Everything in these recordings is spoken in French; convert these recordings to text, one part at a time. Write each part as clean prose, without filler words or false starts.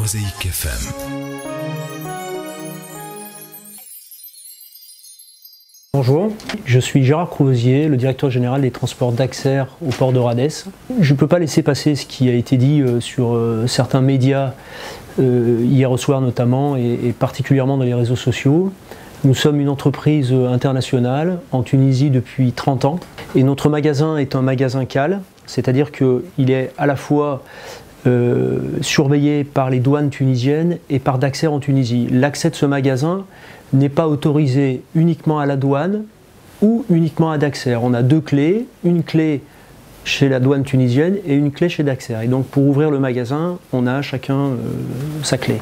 Mosaïque FM. Bonjour, je suis Gérard Crouvesier, le directeur général des transports d'Axer au port de Radès. Je ne peux pas laisser passer ce qui a été dit sur certains médias hier soir notamment et particulièrement dans les réseaux sociaux. Nous sommes une entreprise internationale en Tunisie depuis 30 ans et notre magasin est un magasin CAL, c'est-à-dire qu'il est à la fois surveillé par les douanes tunisiennes et par Daxer en Tunisie. L'accès de ce magasin n'est pas autorisé uniquement à la douane ou uniquement à Daxer. On a deux clés, une clé chez la douane tunisienne et une clé chez Daxer. Et donc pour ouvrir le magasin, on a chacun sa clé.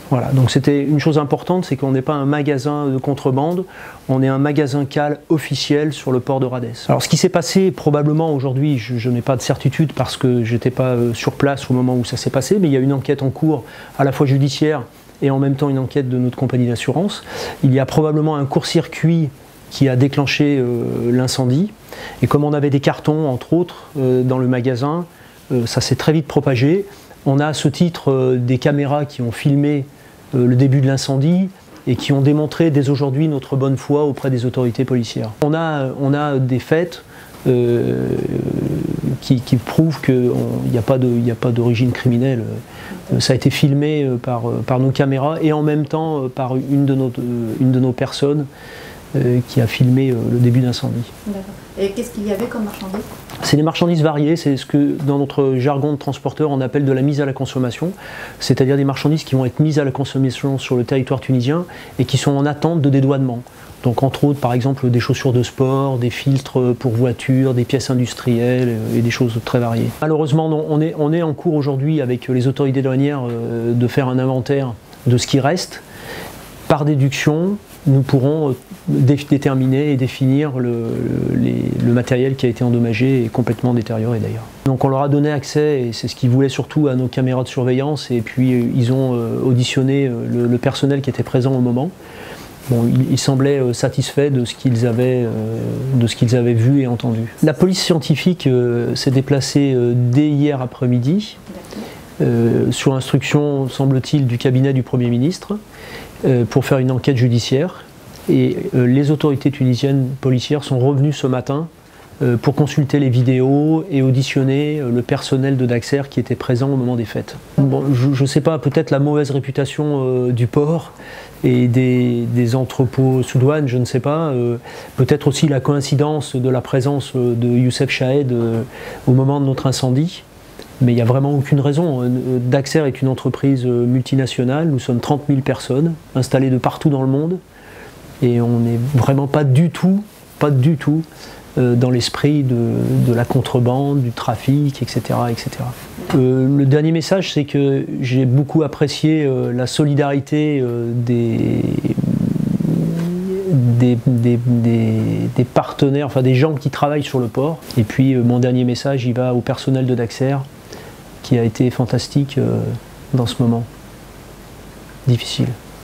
Voilà, donc c'était une chose importante, c'est qu'on n'est pas un magasin de contrebande, on est un magasin CAL officiel sur le port de Radès. Alors ce qui s'est passé, probablement aujourd'hui, je n'ai pas de certitude parce que je n'étais pas sur place au moment où ça s'est passé, mais il y a une enquête en cours à la fois judiciaire et en même temps une enquête de notre compagnie d'assurance. Il y a probablement un court-circuit qui a déclenché l'incendie, et comme on avait des cartons entre autres dans le magasin, ça s'est très vite propagé. On a à ce titre des caméras qui ont filmé le début de l'incendie et qui ont démontré dès aujourd'hui notre bonne foi auprès des autorités policières. On a des faits qui prouvent qu'il n'y a pas d'origine criminelle. Ça a été filmé par nos caméras et en même temps par une de nos personnes qui a filmé le début d'incendie. D'accord. Et qu'est-ce qu'il y avait comme marchandises? C'est des marchandises variées, c'est ce que dans notre jargon de transporteur on appelle de la mise à la consommation, c'est-à-dire des marchandises qui vont être mises à la consommation sur le territoire tunisien et qui sont en attente de dédouanement. Donc entre autres par exemple des chaussures de sport, des filtres pour voitures, des pièces industrielles et des choses très variées. Malheureusement on est en cours aujourd'hui avec les autorités douanières de faire un inventaire de ce qui reste. Par déduction, nous pourrons déterminer et définir le matériel qui a été endommagé et complètement détérioré d'ailleurs. Donc on leur a donné accès, et c'est ce qu'ils voulaient surtout, à nos caméras de surveillance, et puis ils ont auditionné le personnel qui était présent au moment. Bon, ils semblaient satisfaits de ce qu'ils avaient vu et entendu. La police scientifique s'est déplacée dès hier après-midi, sur instruction, semble-t-il, du cabinet du Premier ministre, pour faire une enquête judiciaire. Et les autorités tunisiennes policières sont revenues ce matin pour consulter les vidéos et auditionner le personnel de Daxer qui était présent au moment des fêtes. Bon, je ne sais pas, peut-être la mauvaise réputation du port et des entrepôts sous douane, je ne sais pas. Peut-être aussi la coïncidence de la présence de Youssef Chahed au moment de notre incendie. Mais il n'y a vraiment aucune raison. Daxer est une entreprise multinationale, nous sommes 30 000 personnes installées de partout dans le monde et on n'est vraiment pas du tout dans l'esprit de la contrebande, du trafic, etc. etc. Le dernier message, c'est que j'ai beaucoup apprécié la solidarité des partenaires, enfin des gens qui travaillent sur le port. Et puis mon dernier message, il va au personnel de Daxer, qui a été fantastique dans ce moment difficile.